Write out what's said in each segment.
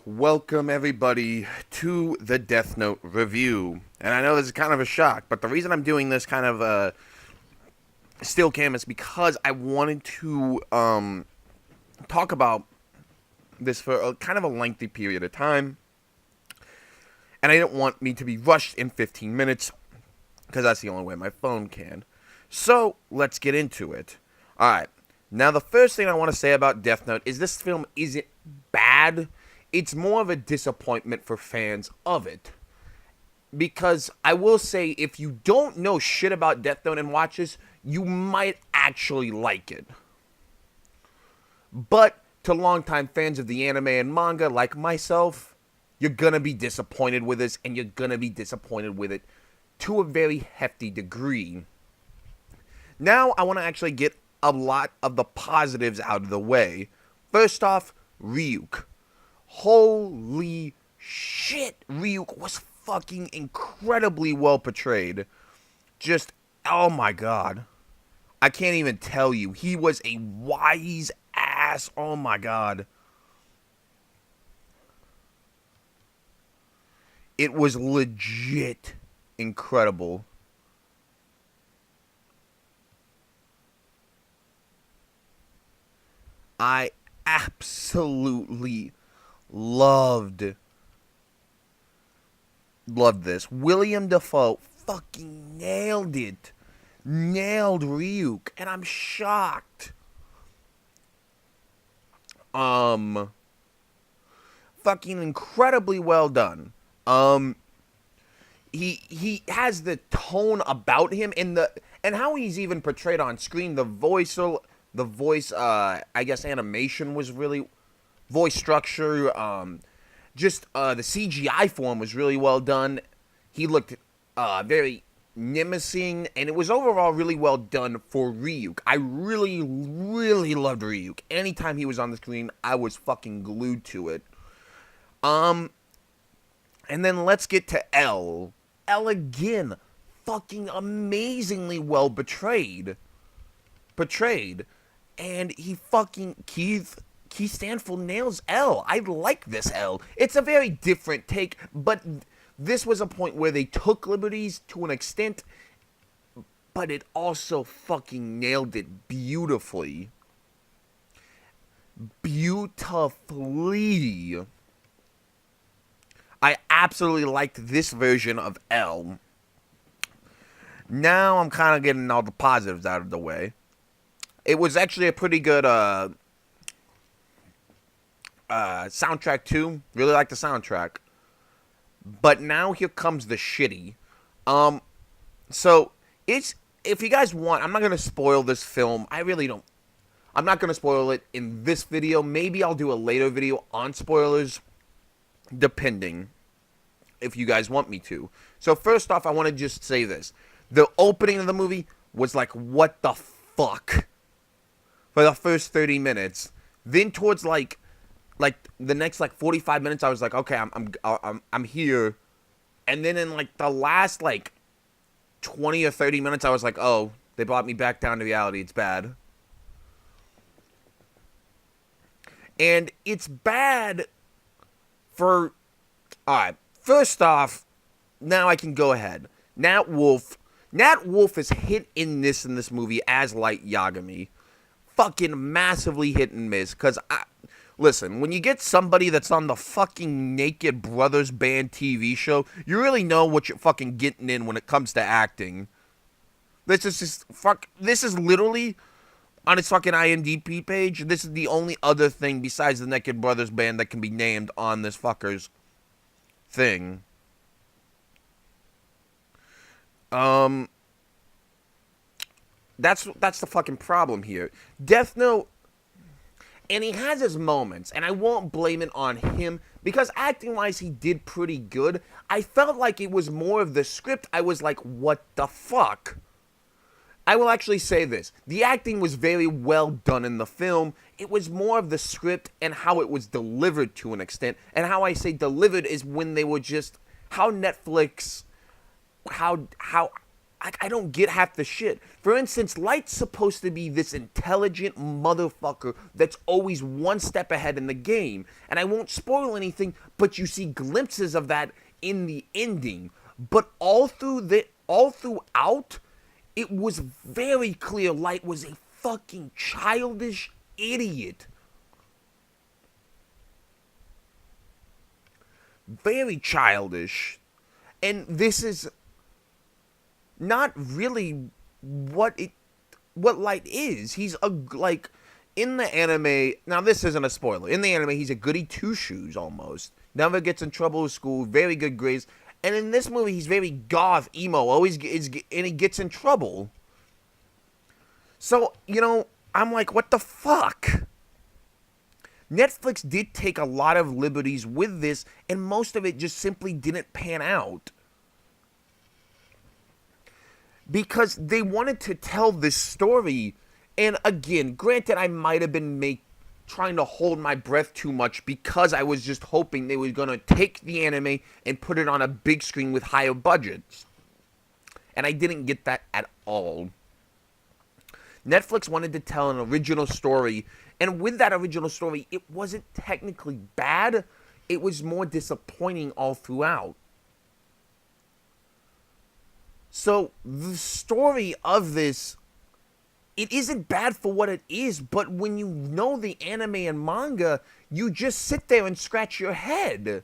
Welcome everybody to the Death Note review. And I know this is kind of a shock, but the reason I'm doing this kind of still cam is because I wanted to talk about this for kind of a lengthy period of time. And I didn't want me to be rushed in 15 minutes because that's the only way my phone can. So, let's get into it. Alright, now the first thing I want to say about Death Note is this film isn't bad. It's more of a disappointment for fans of it. Because I will say, if you don't know shit about Death Note and watch this, you might actually like it. But to longtime fans of the anime and manga like myself, you're gonna be disappointed with this, and you're gonna be disappointed with it to a very hefty degree. Now, I want to actually get a lot of the positives out of the way. First off, Ryuk. Holy shit, Ryuk was fucking incredibly well portrayed. Just, oh my god. I can't even tell you. He was a wise ass. Oh my god. It was legit incredible. I absolutely loved this. William Dafoe fucking nailed it. Nailed Ryuk. And I'm shocked. Fucking incredibly well done. He has the tone about him and how he's even portrayed on screen. The voice I guess animation was really, voice structure, the CGI form was really well done. He looked very menacing, and it was overall really well done for Ryuk. I really, really loved Ryuk. Anytime he was on the screen, I was fucking glued to it. And then let's get to L. L again, fucking amazingly well portrayed. And he fucking, Keith Stanfield nails L. I like this L. It's a very different take, but this was a point where they took liberties to an extent, but it also fucking nailed it beautifully. Beautifully. I absolutely liked this version of L. Now I'm kind of getting all the positives out of the way. It was actually a pretty good soundtrack too. Really like the soundtrack. But now here comes the shitty. So if you guys want, I'm not gonna spoil this film. I really don't. I'm not gonna spoil it in this video. Maybe I'll do a later video on spoilers, depending if you guys want me to. So first off, I want to just say this: the opening of the movie was like, what the fuck? For the first 30 minutes. Then towards like the next 45 minutes, I was like, okay, I'm here. And then in the last 20 or 30 minutes, I was like, oh, they brought me back down to reality. It's bad. And it's bad for, alright, first off, now I can go ahead. Nat Wolff is hit in this movie as Light Yagami. Fucking massively hit and miss. Because, listen, when you get somebody that's on the fucking Naked Brothers Band TV show, you really know what you're fucking getting in when it comes to acting. This is literally, on its fucking IMDb page, this is the only other thing besides the Naked Brothers Band that can be named on this fucker's thing. That's the fucking problem here. Death Note, and he has his moments, and I won't blame it on him, because acting-wise, he did pretty good. I felt like it was more of the script. I was like, what the fuck? I will actually say this. The acting was very well done in the film. It was more of the script and how it was delivered to an extent. And how I say delivered is when they were just, how Netflix, how I don't get half the shit. For instance, Light's supposed to be this intelligent motherfucker that's always one step ahead in the game. And I won't spoil anything, but you see glimpses of that in the ending. But all throughout, it was very clear Light was a fucking childish idiot. Very childish. And this is not really what Light is. He's a like in the anime. Now this isn't a spoiler. In the anime, he's a goody two shoes almost. Never gets in trouble with school. Very good grades. And in this movie, he's very goth, emo. Always and he gets in trouble. So I'm like, what the fuck? Netflix did take a lot of liberties with this, and most of it just simply didn't pan out. Because they wanted to tell this story, and again, granted, I might have been trying to hold my breath too much because I was just hoping they were going to take the anime and put it on a big screen with higher budgets. And I didn't get that at all. Netflix wanted to tell an original story, and with that original story, it wasn't technically bad, it was more disappointing all throughout. So, the story of this, it isn't bad for what it is, but when you know the anime and manga, you just sit there and scratch your head.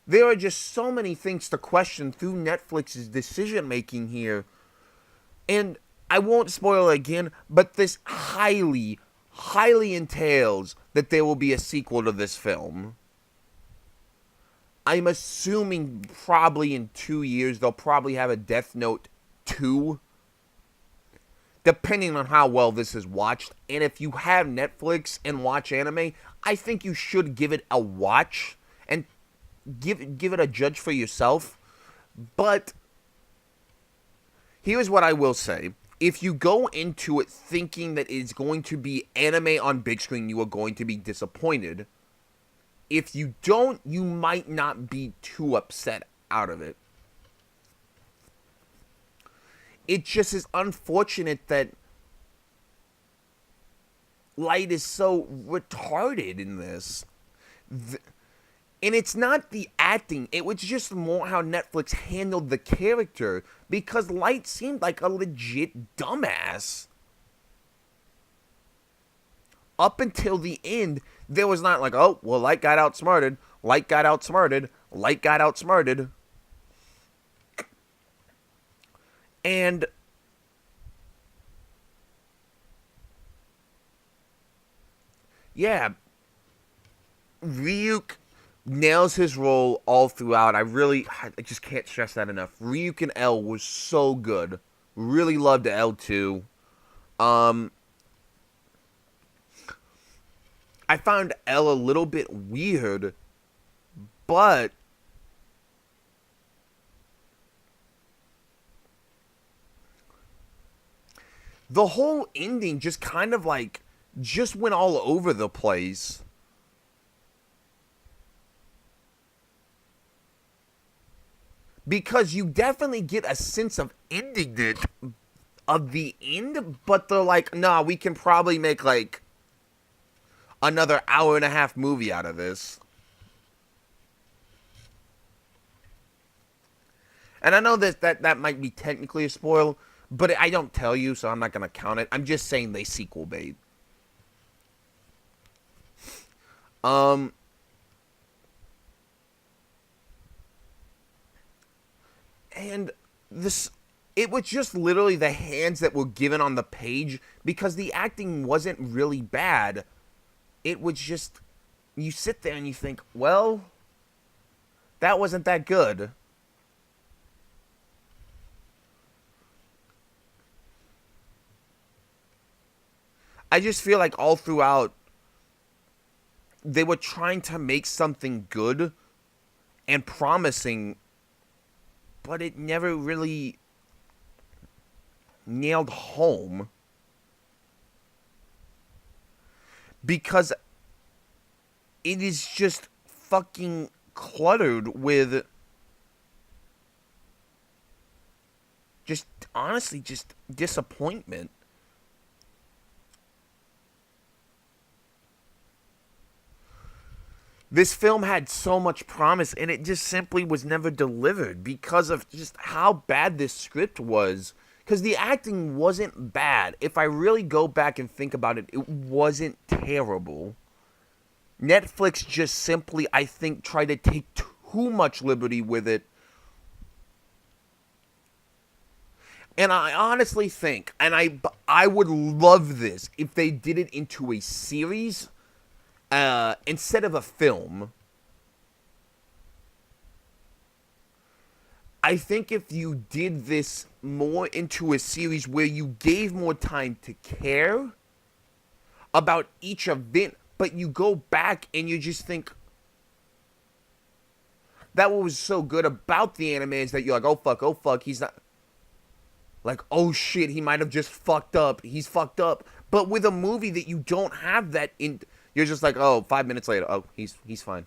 There are just so many things to question through Netflix's decision-making here. And I won't spoil it again, but this highly, highly entails that there will be a sequel to this film. I'm assuming probably in 2 years they'll probably have a Death Note 2. Depending on how well this is watched. And if you have Netflix and watch anime, I think you should give it a watch. And give it a judge for yourself. But here's what I will say. If you go into it thinking that it's going to be anime on big screen, you are going to be disappointed. If you don't, you might not be too upset out of it. It just is unfortunate that Light is so retarded in this. And it's not the acting, it was just more how Netflix handled the character, because Light seemed like a legit dumbass. Up until the end, there was not like, oh, well, Light got outsmarted, Light got outsmarted, Light got outsmarted. And yeah, Ryuk nails his role all throughout. I just can't stress that enough. Ryuk and L was so good. Really loved L too. I found L a little bit weird, but the whole ending just kind of just went all over the place. Because you definitely get a sense of ending it, of the end, but they're like, nah, we can probably make another hour and a half movie out of this. And I know that might be technically a spoil, but I don't tell you, so I'm not going to count it. I'm just saying they sequel bait. And it was just literally the hands that were given on the page, because the acting wasn't really bad. It was just, you sit there and you think, well, that wasn't that good. I just feel like all throughout, they were trying to make something good and promising, but it never really nailed home. Because it is just fucking cluttered with just, honestly, just disappointment. This film had so much promise, and it just simply was never delivered because of just how bad this script was. Because the acting wasn't bad. If I really go back and think about it, it wasn't terrible. Netflix just simply, I think, tried to take too much liberty with it. And I honestly think, and I would love this if they did it into a series instead of a film. I think if you did this more into a series where you gave more time to care about each event, but you go back and you just think that what was so good about the anime is that you're like, oh fuck, he's not. Like, oh shit, he might have just fucked up. He's fucked up. But with a movie that you don't have that in, you're just like, oh, 5 minutes later, oh, he's fine.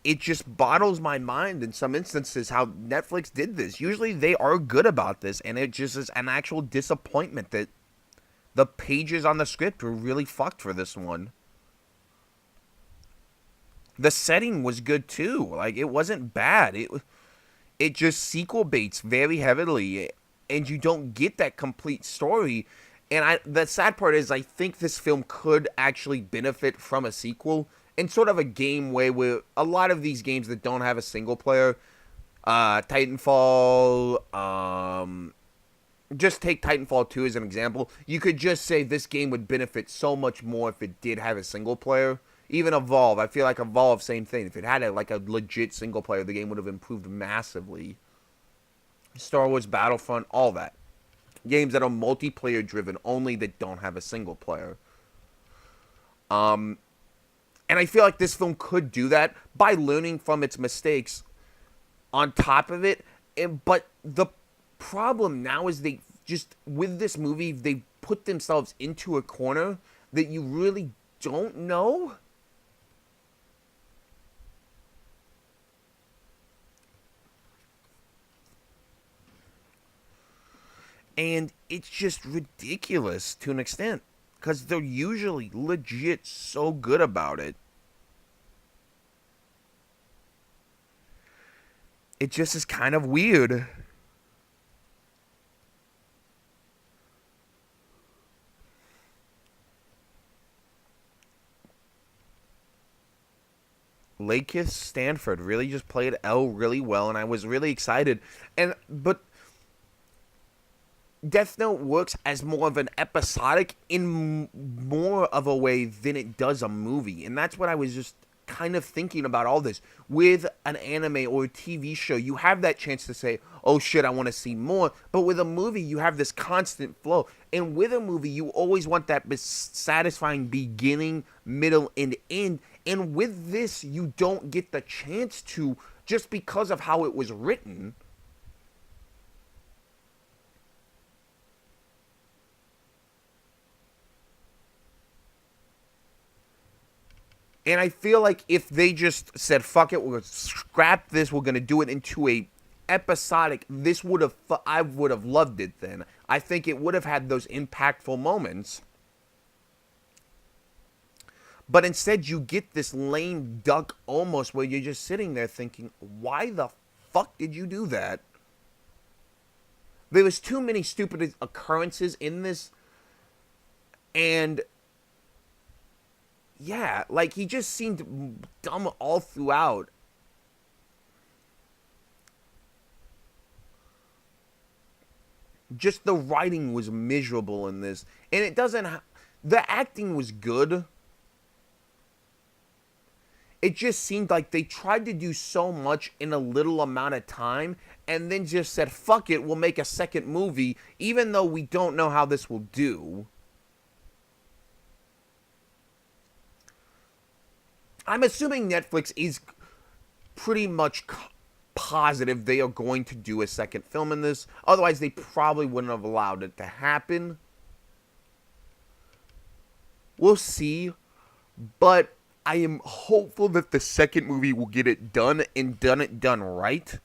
It just boggles my mind in some instances how Netflix did this. Usually they are good about this, and it just is an actual disappointment that the pages on the script were really fucked for this one. The setting was good too. Like, it wasn't bad. It just sequel baits very heavily, and you don't get that complete story. And the sad part is, I think this film could actually benefit from a sequel in sort of a game way, where a lot of these games that don't have a single player, Titanfall, just take Titanfall 2 as an example. You could just say this game would benefit so much more if it did have a single player. Even Evolve, I feel like Evolve, same thing. If it had like a legit single player, the game would have improved massively. Star Wars Battlefront, all that. Games that are multiplayer driven only, that don't have a single player. And I feel like this film could do that by learning from its mistakes on top of it. But the problem now is they just, with this movie, they put themselves into a corner that you really don't know. And it's just ridiculous to an extent, because they're usually legit so good about it. It just is kind of weird. Lakeith Stanford really just played Elle really well, and I was really excited. But Death Note works as more of an episodic in more of a way than it does a movie. And that's what I was just kind of thinking about all this. With an anime or a TV show, you have that chance to say, oh shit, I want to see more. But with a movie, you have this constant flow. And with a movie, you always want that satisfying beginning, middle, and end. And with this, you don't get the chance to, just because of how it was written. And I feel like if they just said, fuck it, we're going to scrap this, we're going to do it into a episodic, this would have, I would have loved it then. I think it would have had those impactful moments. But instead, you get this lame duck almost, where you're just sitting there thinking, why the fuck did you do that? There was too many stupid occurrences in this. And yeah, like, he just seemed dumb all throughout. Just the writing was miserable in this. And it doesn't... the acting was good. It just seemed like they tried to do so much in a little amount of time, and then just said, fuck it, we'll make a second movie, even though we don't know how this will do. I'm assuming Netflix is pretty much positive they are going to do a second film in this. Otherwise, they probably wouldn't have allowed it to happen. We'll see. But I am hopeful that the second movie will get it done and done right.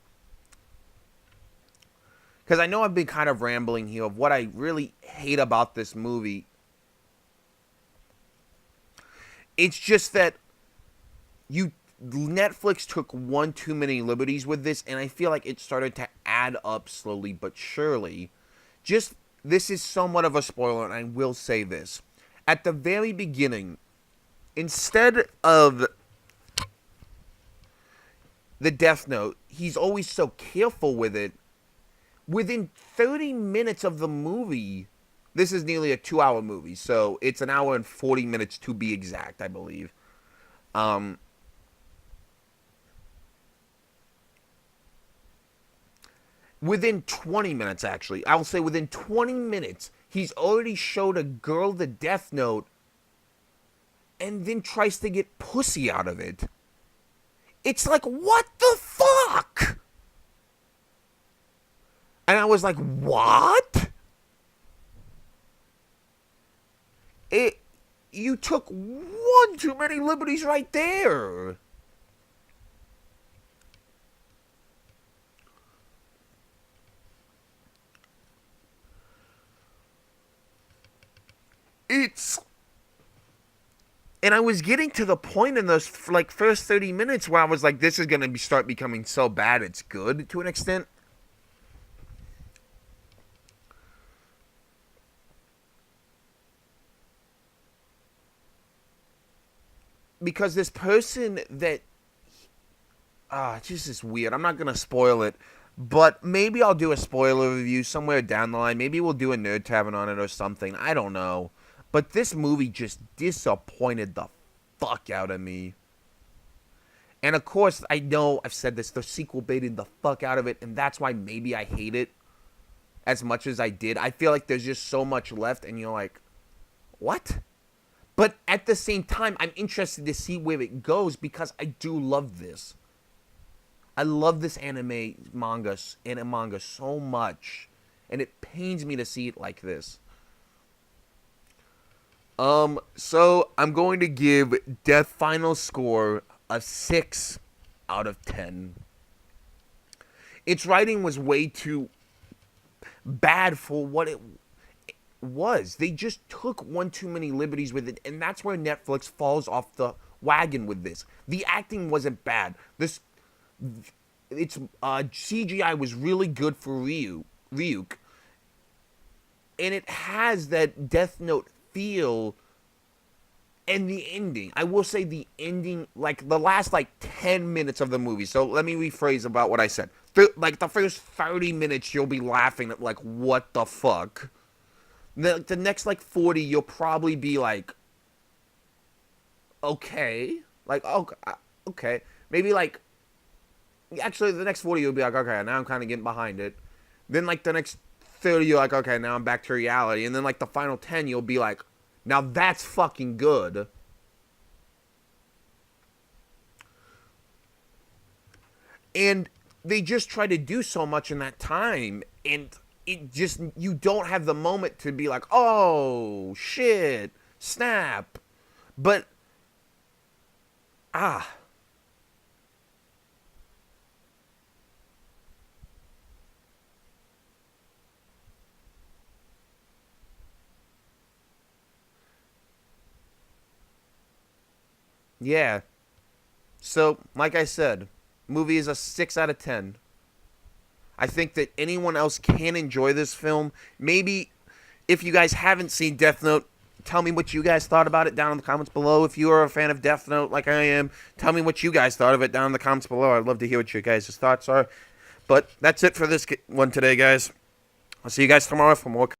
Because I know I've been kind of rambling here of what I really hate about this movie. It's just that Netflix took one too many liberties with this, and I feel like it started to add up slowly but surely. This is somewhat of a spoiler, and I will say this. At the very beginning, instead of the Death Note, he's always so careful with it. Within 30 minutes of the movie, this is nearly a 2-hour movie, so it's an hour and 40 minutes to be exact, I believe. Within 20 minutes, actually, I'll say within 20 minutes, he's already showed a girl the Death Note and then tries to get pussy out of it. It's like, what the fuck? And I was like, what? You took one too many liberties right there. And I was getting to the point in those first 30 minutes where I was like, this is going to start becoming so bad it's good to an extent. Because this person that... it's just is weird. I'm not going to spoil it. But maybe I'll do a spoiler review somewhere down the line. Maybe we'll do a Nerd Tavern on it or something. I don't know. But this movie just disappointed the fuck out of me. And of course, I know I've said this. The sequel baited the fuck out of it. And that's why maybe I hate it as much as I did. I feel like there's just so much left. And you're like, what? But at the same time, I'm interested to see where it goes because I do love this. I love this manga so much. And it pains me to see it like this. So I'm going to give Death final score a 6 out of 10. Its writing was way too bad for what it was. They just took one too many liberties with it, and that's where Netflix falls off the wagon with this. The acting wasn't bad. CGI was really good for Ryuk, and it has that Death Note feel. And the ending, I will say the ending, like the last 10 minutes of the movie. So let me rephrase about what I said. The first 30 minutes, you'll be laughing at what the fuck. The next 40, you'll probably be like, okay, okay, maybe actually the next 40 you'll be like, okay, now I'm kind of getting behind it. Then the next 30 you're like, okay, now I'm back to reality. And then the final 10 you'll be like, now that's fucking good. And they just try to do so much in that time, and it just, you don't have the moment to be like, oh, shit, snap. But, yeah. So, like I said, movie is a 6 out of 10. I think that anyone else can enjoy this film. Maybe if you guys haven't seen Death Note, tell me what you guys thought about it down in the comments below. If you are a fan of Death Note like I am, tell me what you guys thought of it down in the comments below. I'd love to hear what your guys' thoughts are. But that's it for this one today, guys. I'll see you guys tomorrow for more